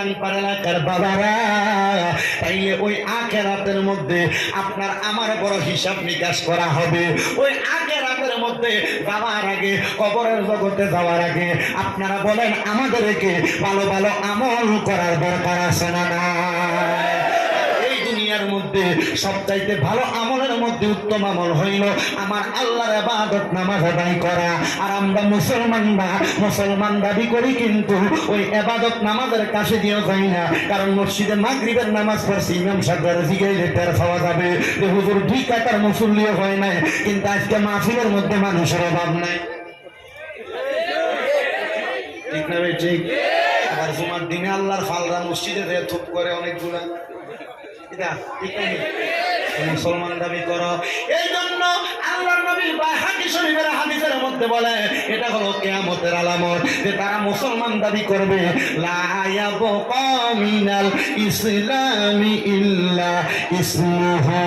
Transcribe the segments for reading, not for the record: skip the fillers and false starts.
কানপার এলাকার বাবারা, তাইলে ওই আখিরাতের মধ্যে আপনার আমার বড় হিসাব নিকাশ করা হবে। ওই আখিরাতের মধ্যে যাওয়ার আগে, কবরের জগতে যাওয়ার আগে আপনারা বলেন আমাদেরকে ভালো ভালো আমল করার দরকার আছে না না? এই দুনিয়ার মধ্যে সবচাইতে ভালো আমলের মধ্যে উত্তম আমল হইল আমার আল্লাহর ইবাদত নামাজ আদায় করা। আর আমরা মুসলমান দাবি করি, কিন্তু ওই ইবাদত নামাজের কাছে দিয়েও যাই না। কারণ মসজিদে মাগরিবের নামাজ পড়ছি, ইমাম সাহেবের জিগাইলে টের পাওয়া যাবে যে হুজুর 2 কাতার মুসল্লিও হয় নাই, কিন্তু আজকে মাহফিলের মধ্যে মানুষের অভাব নাই। ঠিক না ভাই? ঠিক। আবার জুমার দিনে আল্লাহর ফালরা মসজিদে থুপ করে অনেকগুলা, মুসলমান দাবি করো। এই জন্য আল্লাহর নবী বাইহাকী শরীফের হাদিসের মধ্যে বলে এটা হলো কিয়ামতের আলামত যে তারা মুসলমান দাবি করবে, লা ইয়াবকা মিনাল ইসলামি ইল্লা ইসমুহু,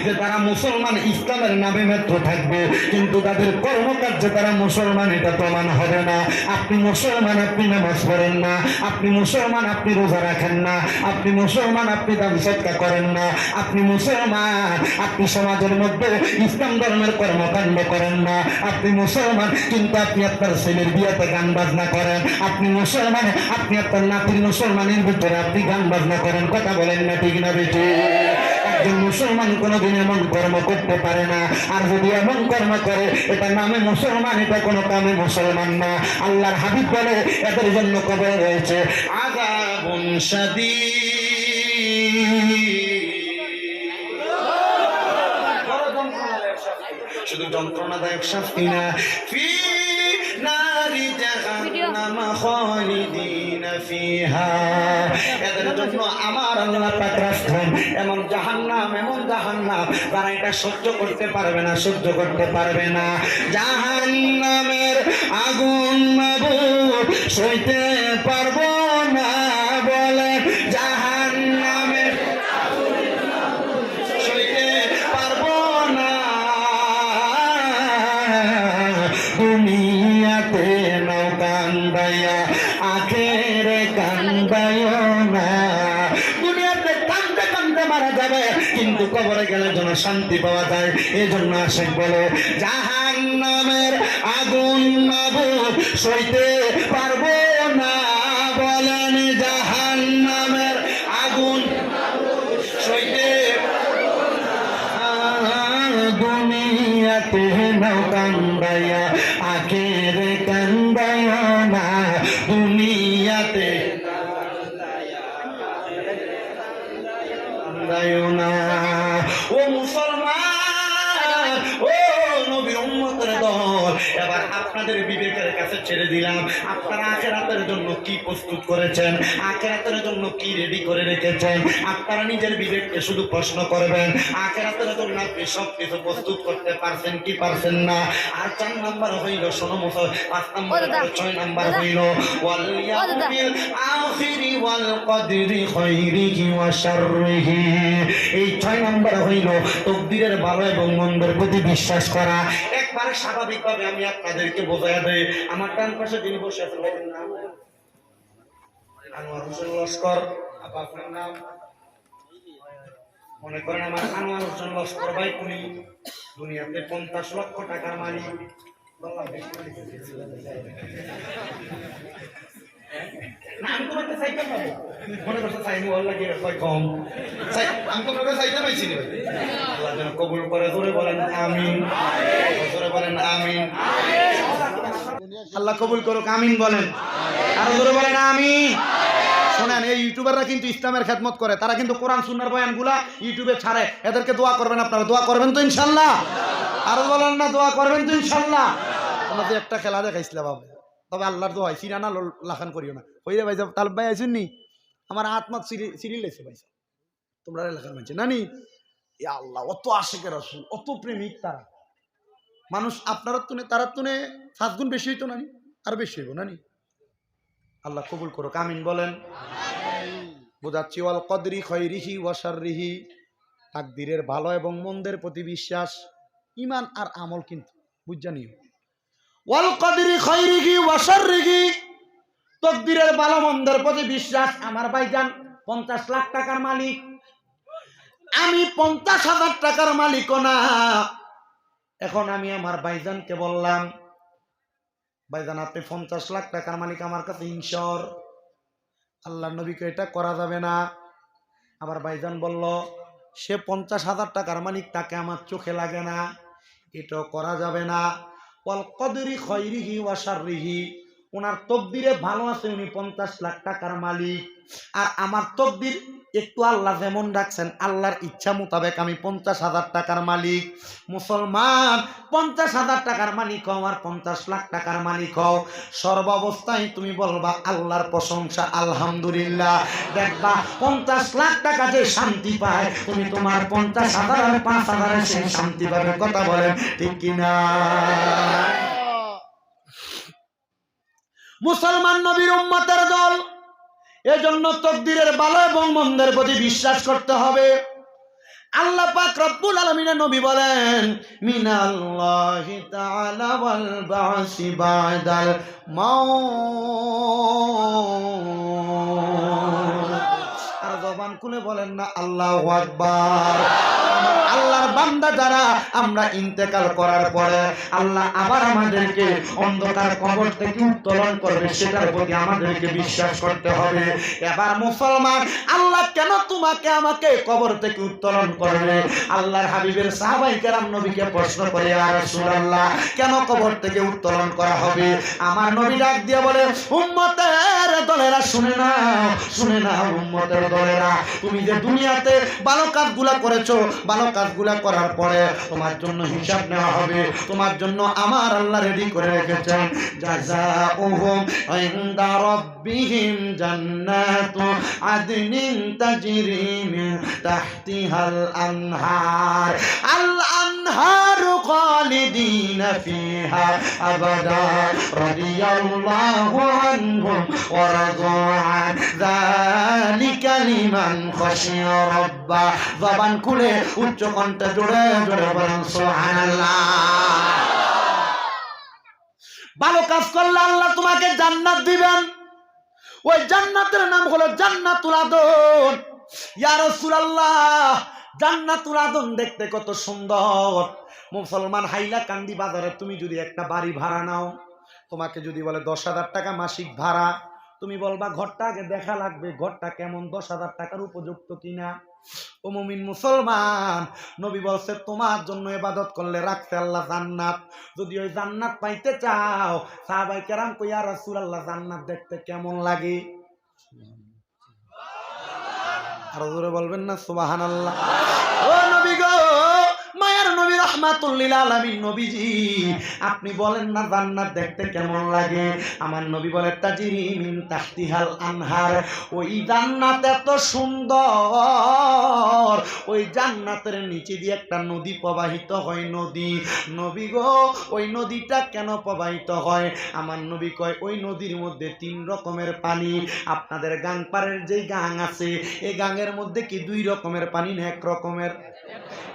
যে তারা মুসলমান ইসলামের নামে মাত্র থাকবে, কিন্তু তাদের কর্মকার্যে তারা মুসলমান এটা প্রমাণ হবে না। আপনি মুসলমান, আপনি নামাজ পড়েন না, আপনি মুসলমান, আপনি রোজা রাখেন না, আপনি মুসলমান, আপনি দান সদকা করেন না, আপনি মুসলমান, আপনি সমাজের মধ্যে ইসলাম ধর্মের কর্মকাণ্ড করেন না, আপনি মুসলমান, কিন্তু আপনি আপনার ছেলের বিয়েতে গান বাজনা করেন, আপনি মুসলমান, আপনি আপনার নাতির মুসলমানের ভিতরে আপনি গান বাজনা করেন। কথা বলেন না ঠিক না বেটি? একজন মুসলমান কোনোদিন এমন কর্ম করতে পারে না। আর যদি এমন কর্ম করে এটা নামে মুসলমান, এটা কোনো কামে মুসলমান না। আল্লাহর হাবিব বলে এদের জন্য কবরে রয়েছে আযাবুন শাদীদ। শুধু যন্ত্রণাদায়ক শাস্তি না, ফি নারি জাহান্নাম খালিদিনা ফিহা, এদের জন্য আমার আল্লাহ পাক রাখেন এমন জাহান্নাম, এমন জাহান্নাম যারা এটা সহ্য করতে পারবে না, সহ্য করতে পারবে না। জাহান্নামের আগুন মাবুদ সইতে পারবো না বলে, জাহান্নামের সইতে পারবো না। দুনিয়াতে নাও কান্দায়া, আখেরে কান্দায়ও না। দুনিয়াতে কান্দতে কান্দতে মারা যাবে, কিন্তু কবরে গেলে যেন শান্তি পাওয়া যায়। এই জন্য আশিক বলে জাহান্নামের আগুন মাবুদ সইতে পারবো না বলেন, জাহান্নামের আগুন সইতে দুনিয়াতে নাও কান্দায়া, আখেরে কান্দায়া না। দুনিয়াতে কান্দায় না। ও মুসলমান, ও নবীর উম্মতের দল, এবার আপনাদের বিবেকের কাছে ছেড়ে দিলাম। আপনারা আখিরাতের জন্য কি প্রস্তুত করেছেন, আখিরাতের জন্য কি রেডি করে রেখেছেন? আপনারা নিজের বিবেককে শুধু প্রশ্ন করবেন, আখিরাতের জন্য আপনি সব কিছু প্রস্তুত করতে পারছেন কি পারছেন না? আর 4 নাম্বার হইল, শোনো মুসল, 5 নাম্বার, 6 নাম্বার হইল ওয়াল ইয়াউমিল আখিরি ওয়াল কদরি খাইরিহি ওয়া শাররিহি। এই 6 নাম্বার হইল তাকদীরের ভালো এবং মন্দের প্রতি বিশ্বাস করা। একবারে স্বাভাবিকভাবে আমি আপনাদেরকে বোঝাইয়া দেই। আমার ডান পাশে যিনি বসে আছেন ভাইয়ের নাম আনোয়ার হোসেন লস্কর। আপনার নাম? মনে করেন আমার আনোয়ার হোসেন লস্কর ভাই, উনি দুনিয়াতে 50 লক্ষ টাকার মালিক। না, আমি তোমাকে চাইতে পাবো, মনে করছে চাইনি ওর লাগে কম, আমি তোমাকে চাইতে পাইছি। আল্লাহ যেন কবুল করে। জোরে বলেন আমিন, জোরে বলেন আমিন। আল্লাহ কবুল করুক, আমিন বলেন। আরো জোরে বলেন আমিন। শোনেন, এই ইউটিউবাররা কিন্তু ইসলামের খেদমত করে, তারা কিন্তু কোরআন সুন্নাহর বয়ানগুলা ইউটিউবে ছাড়ে। এদেরকে দোয়া করবেন আপনারা, দোয়া করবেন তো ইনশাল্লাহ? আরো বলেন না, দোয়া করবেন তো ইনশাল্লাহ? আমাদের একটা খেলা দেখাইছিল বাবা, তবে আল্লাহর দোয়া সিরানা লাখান করিও না। হইরে ভাই তালব ভাই আইসুন নি, আমার আত্মা সিরিল লেছে ভাই, তোমরা লেখান মানছে নানি। আল্লাহ অত আশেকের রাসূল, অত প্রেমিক তারা। মানুষ আপনার তুনে তারা তুনে 7 গুণ বেশি হইতো নানি, আর বেশি হইব নানি। আল্লাহ কবুল করুক, আমিন বলেন। বোঝাচ্ছি ওয়াল কদরি খাইরিহি ওয়া শাররিহি, তাকদীরের ভালো এবং মন্দের প্রতি বিশ্বাস, ঈমান আর আমল কিন্তু বুঝ জানিও। ওয়াল কদরি খাইরিহি ওয়া শাররিহি, তকদিরের ভালো মন্দের প্রতি বিশ্বাস। আমার ভাইজান 50 লাখ টাকার মালিক, আমি 50,000 টাকার মালিকও না। এখন আমি আমার ভাইজানকে বললাম, ভাইজান আপনি 50 লাখ টাকার মালিক, আমার কাছে ইনশর। আল্লাহর নবীকে এটা করা যাবে না। আমার ভাইজান বলল, সে 50,000 টাকার মালিক, তাকে আমার চোখে লাগে না, এটাও করা যাবে না। ওয়াল কদরি খায়রিহি ওয়া শাররিহি, ওনার তকদিরে ভালো আছে, উনি 50 লাখ টাকার মালিক। আর আমার তকদির একটু আল্লাহ যেমন রাখছেন, আল্লাহর ইচ্ছা মোতাবেক আমি 50,000 টাকার মালিক। মুসলমান, 50,000 টাকার মালিক হও আর 50 লাখ টাকার মালিক হও, সর্বাবস্থায় তুমি বলবা আল্লাহর প্রশংসা, আলহামদুলিল্লাহ। দেখবা 50 লাখ টাকা যে শান্তি পায়, তুমি তোমার 50,000 আর 5,000 সেই শান্তি পাবে। কথা বলেন ঠিক কিনা? মুসলমান নবীর উম্মতের দল, এজন্য তকদিরের ভালো এবং মন্দের প্রতি বিশ্বাস করতে হবে। আল্লাহ পাক রব্বুল আলামিনের নবী বলেন, মিনাল্লাহি তাআলা ওয়াল বাসি বাদাল মাউত। আর জবান খুলে বলেন না আল্লাহু আকবার। আল্লাহর বান্দা যারা, আমরা ইন্তেকাল করার পরে আল্লাহ আবার আমাদেরকে অন্ধকার কবর থেকে উত্তোলন করবে, সেটার প্রতি আমাদেরকে বিশ্বাস করতে হবে। এবার মুসলমান, আল্লাহ কেন তোমাকে আমাকে কবর থেকে উত্তোলন করবে? আল্লাহর হাবিবের সাহাবায়ে কেরাম নবীকে প্রশ্ন করে, ইয়া রাসূলুল্লাহ, কেন কবর থেকে উত্তোলন করা হবে? আমার নবী ডাক দিয়ে বলে, উম্মতের দলেরা শুনে নাও, শুনে নাও উম্মতের দলেরা, তুমি যে দুনিয়াতে ভালো কাজগুলা করেছো, ভালো কাজগুলা করার পরে তোমার জন্য হিসাব নেওয়া হবে। তোমার জন্য আমার আল্লাহ রেডি করে রেখেছেন, জাযাউহুম ইনদা রাব্বিহিম জান্নাতু আদনিন তাজরি মিন তাহতিহাল আনহার, আল আনহারু খালিদিনা ফিহা আবাদা রাদিয়াল্লাহু আনহুম ওয়া রাদু আন যালিকা লিমান খাশিয়া রাব্বা। জবান খুলে উচ্চ কণ্ঠে জোরে জোরে বলেন সুবহানাল্লাহ। ভালো কাজ করলে আল্লাহ তোমাকে জান্নাত দিবেন। ওই জান্নাতের নাম হলো জান্নাতুল আদন। ইয়া রাসূলুল্লাহ, জান্নাতুল আদন দেখতে কত সুন্দর। মুসলমান, হাইলাকান্দি বাজারে তুমি যদি একটা বাড়ি ভাড়া নাও, তোমাকে যদি বলে 10,000 টাকা মাসিক ভাড়া, তুমি বলবা ঘরটা আগে দেখা লাগবে, ঘরটা কেমন, 10,000 টাকার উপযুক্ত কিনা। ও মুমিন মুসলমান, নবী বলছে তোমার জন্য ইবাদত করলে রাখছে আল্লাহ জান্নাত। যদি ওই জান্নাত পাইতে চাও, সাহাবায়ে কেরাম কই, ইয়া রাসূলুল্লাহ, জান্নাত দেখতে কেমন লাগে? আর জোরে বলবেন না সুবহানাল্লাহ। ও নবী গো, মায়ের নবী রাহমাতুল লিল আলামিন নবীজি, আপনি বলেন না জান্নাত দেখতে কেমন লাগে? আমার নবী বলে, তাজরি মিন তাহতিহাল আনহার, ওই জান্নাত এত সুন্দর, ওই জান্নাতের নিচে দিয়ে একটা নদী প্রবাহিত হয়। নদী, নবী গো, ওই নদীটা কেন প্রবাহিত হয়? আমার নবী কয়, ওই নদীর মধ্যে 3 রকমের পানি। আপনাদের গাং পাড়ের যেই গাং আছে, এই গাঙের মধ্যে কি 2 রকমের পানি না 1 রকমের?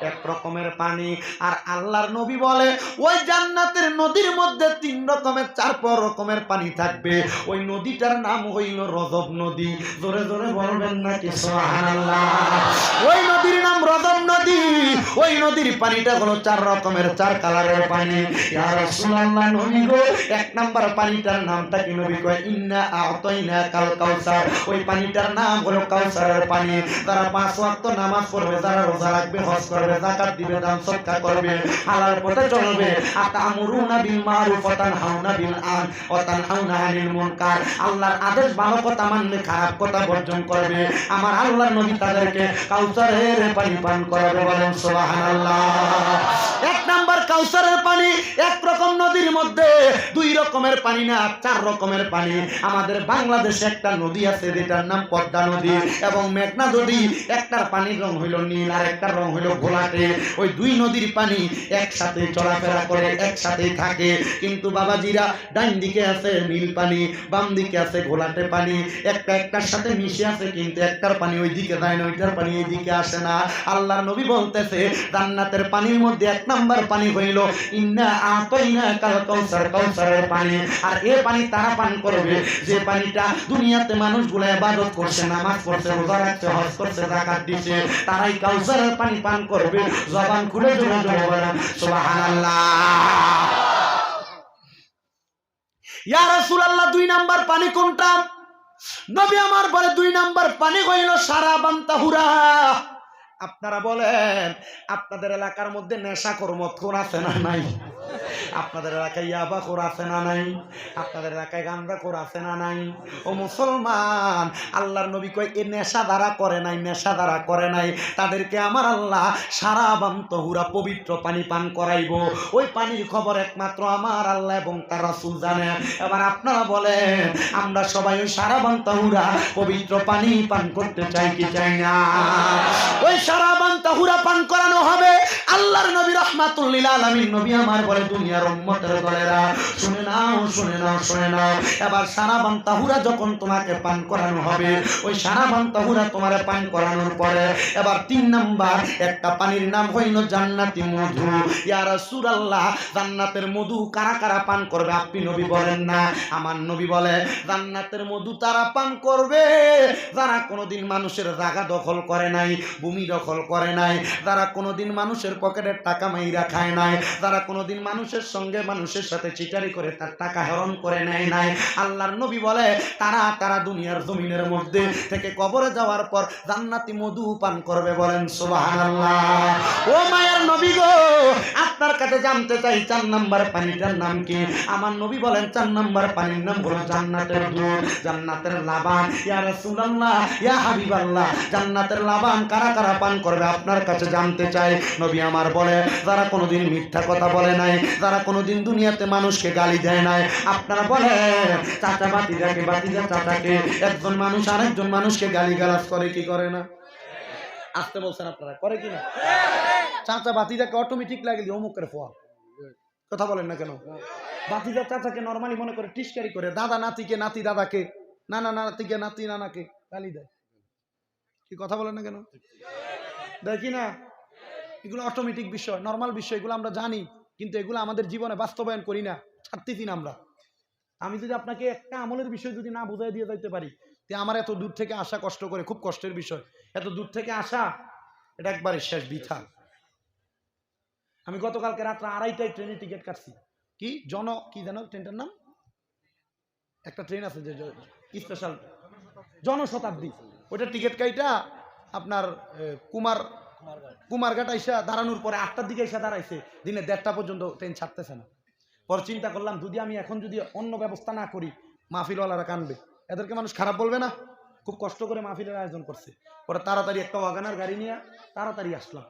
1 রকমের পানি। আর আল্লাহর নবী বলে, ওই জান্নাতের নদীর মধ্যে 3 রকমের 4 রকমের পানি থাকবে। ওই নদীটার নাম হইল রজব নদী। জোরে জোরে বলবেন নাকি সুবহানাল্লাহ? ওই নদীর নাম রজব নদী। ওই নদীর পানিটা হলো 4 রকমের, 4 কালারের পানি। ইয়া রাসূলুল্লাহ, নবী গো, 1 নাম্বার পানিটার নামটা কি? নবী কয়, ইন্না আ'তাইনা কাল কাউসার। ওই পানিটার নাম হলো কাউসারের পানি। যারা 5 ওয়াক্ত নামাজ পড়বে, যারা রোজা রাখবে, হজ করবে, যাকাত দিবে, দান সদকা করবে, হালাল পথে চলবে, আতামুরুনা বিল মারুফ ওয়া তানহাউনা আনিল মুনকার, আল্লাহর আদেশ ভালো কথা মানলে, খারাপ কথা বর্জন করবে, আমার আল্লাহর নবী তাদেরকে কাউসারের পানি পান করাবে। বলেন সুবহানাল্লাহ। 1 নাম্বার কাউসারের পানি। 1 রকম নদীর মধ্যে 2 রকমের পানি না, 4 রকমের পানি। আমাদের বাংলাদেশে একটা নদী আছে যেটার নাম পদ্মা নদী এবং মেঘনা নদী। একটার পানির রং হইল নীল আর একটার রং হইল ঘোলাটে। ওই 2 নদীর পানি একসাথে চলাফেরা করে, একসাথেই থাকে। কিন্তু বাবাজিরা, ডান দিকে আছে নীল পানি, বাম দিকে আছে ঘোলাটে পানি। একটার সাথে মিশে আছে, কিন্তু একটার পানি ওই দিকে যায় না, ওইটার পানি এই দিকে আসে না। আল্লাহর নবী বলতেছে, জান্নাতের পানির মধ্যে 1 নাম্বার পানি হইল ইন্না আ'তাইনা কাল কাউসার, কাউসারের পানি। আর এই পানি তারা পান করবে যে পানিটা দুনিয়াতে মানুষগুলো ইবাদত করছে, নামাজ পড়ছে, রোজা রাখছে, হজ করছে, যাকাত দিচ্ছে, তারাই কাউসারের পানি পান করবে। জবান খুলে জোরে জোরে বলেন সুবহানাল্লাহ। ইয়া রাসূলুল্লাহ, 2 নাম্বার পানি কোনটা? নবী আমার বলে 2 নাম্বার পানি হইল শারাবান তাহুরা। আপনারা বলেন আপনাদের এলাকার মধ্যে নেশাখোর মদখোর আছে না নাই? আপনাদের এলাকায় ইয়াবাখোর আছে না নাই? আপনাদের এলাকায় গাঁজাখোর আছে না নাই? ও মুসলমান, আল্লাহর নবী কয় এ নেশা দ্বারা করে নাই, নেশা দ্বারা করে নাই, তাদেরকে আমার আল্লাহ শারাবান তাহুরা পবিত্র পানি পান করাইব। ওই পানির খবর একমাত্র আমার আল্লাহ এবং তার রাসূল জানে। এবার আপনারা বলেন আমরা সবাই ওই শারাবান তাহুরা পবিত্র পানি পান করতে চাই কি চাই না? ওই শারাবান তাহুরা পান করানো হবে। আল্লাহর নবী রাহমাতুল লিল আলামিন নবী আমার বলে দুনিয়ার উম্মতের দলেরা শুনে নাও, শুনে নাও, শুনে নাও। এবার শারাবান তাহুরা যখন তোমাকে পান করানো হবে, ওই শারাবান তাহুরা তোমারে পান করানোর পরে এবার 3 নাম্বার একটা পানির নাম হইল জান্নাতি মধু। ইয়া রাসূলুল্লাহ, জান্নাতের মধু কারা কারা পান করবে আপনি নবী বলেন না? আমার নবী বলে জান্নাতের মধু তারা পান করবে যারা কোনোদিন মানুষের জায়গা দখল করে নাই, ভূমি দখল করে নাই, যারা কোনোদিন মানুষের পকেটের টাকা মাইরা খায় নাই, যারা কোনোদিন মানুষের সঙ্গে মানুষের সাথে চিটারি করে তার টাকা হরণ করে নেয় নাই। আল্লাহর নবী বলে তারা দুনিয়ার জমিনের মধ্যে থেকে কবরে যাওয়ার পর জান্নাতি মধু পান করবে। বলেন সুবহানাল্লাহ। ও মায়ের নবী গো, আপনার কাছে জানতে চাই 4 নাম্বার পানিটার নাম কি? আমার নবী বলেন 4 নাম্বার পানির নাম হলো জান্নাতের দুধ, জান্নাতের লাবান। ইয়া রাসূলুল্লাহ, ইয়া হাবিবাল্লাহ, জান্নাতের লাবান কারা কারা পান করবে আপনার কাছে জানতে চাই। নবী আমার বলে যারা কোনোদিন মিথ্যা কথা বলে নাই, যারা কোনোদিন দুনিয়াতে মানুষকে গালি দেয় নাই। আপনারা বলে চাচা বাতিজাকে, বাতিজা চাচাকে, একজন মানুষ আরেকজন মানুষকে গালিগালাজ করে কি করে না? আসতে বলছেন আপনারা, করে কি না? চাচা বাতিজাকে অটোমেটিক লাগে অমুকের ফোয়া, কথা বলেন না কেন? বাতিজা চাচাকে নরমালি মনে করে টিস্কারি করে, দাদা নাতিকে, নাতি দাদাকে, নানা নাতিকে, নাতি নানাকে গালি দেয়। কি কথা বলেন না কেন? দেখি না, এগুলো অটোমেটিক বিষয়, নর্মাল বিষয়, এগুলো আমরা জানি, কিন্তু এগুলো আমাদের জীবনে বাস্তবায়ন করি না, ছাড়তেছি না আমরা। আমি যদি আপনাকে একটা আমলের বিষয় যদি না বুঝাই দিয়ে যাইতে পারি, তে আমার এত দূর থেকে আসা কষ্ট করে, খুব কষ্টের বিষয়, এত দূর থেকে আসা এটা একবারে শেষ বৃথা। আমি গতকালকে রাত্রে 2:30টায় ট্রেনের টিকিট কাটছি। কি কি জানো ট্রেনটার নাম? একটা ট্রেন আছে যে স্পেশাল জনশতাব্দী, ওইটা টিকিট কাইটা আপনার কুমারঘাট আইসা দাঁড়ানোর পরে 8টার দিকে এসে দাঁড়াইছে, দিনে 1:30টা পর্যন্ত ট্রেন ছাড়তেছে না। পর চিন্তা করলাম যদি আমি এখন যদি অন্য ব্যবস্থা না করি, মাহফিলওয়ালারা কানবে, এদেরকে মানুষ খারাপ বলবে না? খুব কষ্ট করে মাহফিলের আয়োজন করছে। পরে তাড়াতাড়ি একটা ওয়াগানার গাড়ি নিয়ে তাড়াতাড়ি আসলাম।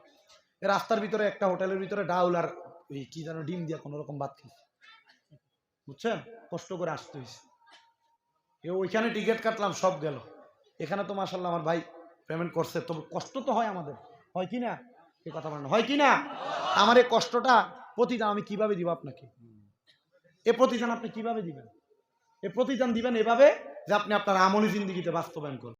রাস্তার ভিতরে একটা হোটেলের ভিতরে ডাউল আর ওই কি যেন ডিম দিয়া কোনো রকম ভাত খেয়েছি, বুঝছেন? কষ্ট করে আসতে হয়েছে। ওইখানে টিকিট কাটলাম, সব গেল। এখানে তো মাশাআল্লাহ আমার ভাই পেমেন্ট করছে, তবে কষ্ট তো হয় আমাদের, হয় কি না? এই কথা বলেন, হয় কি না? আমার এই কষ্টটা প্রতিদান আমি কিভাবে দিব আপনাকে? এ প্রতিদান আপনি কিভাবে দিবেন? এ প্রতিদান দিবেন এভাবে যে আপনি আপনার আমলি জিন্দেগিতে বাস্তবায়ন করুন।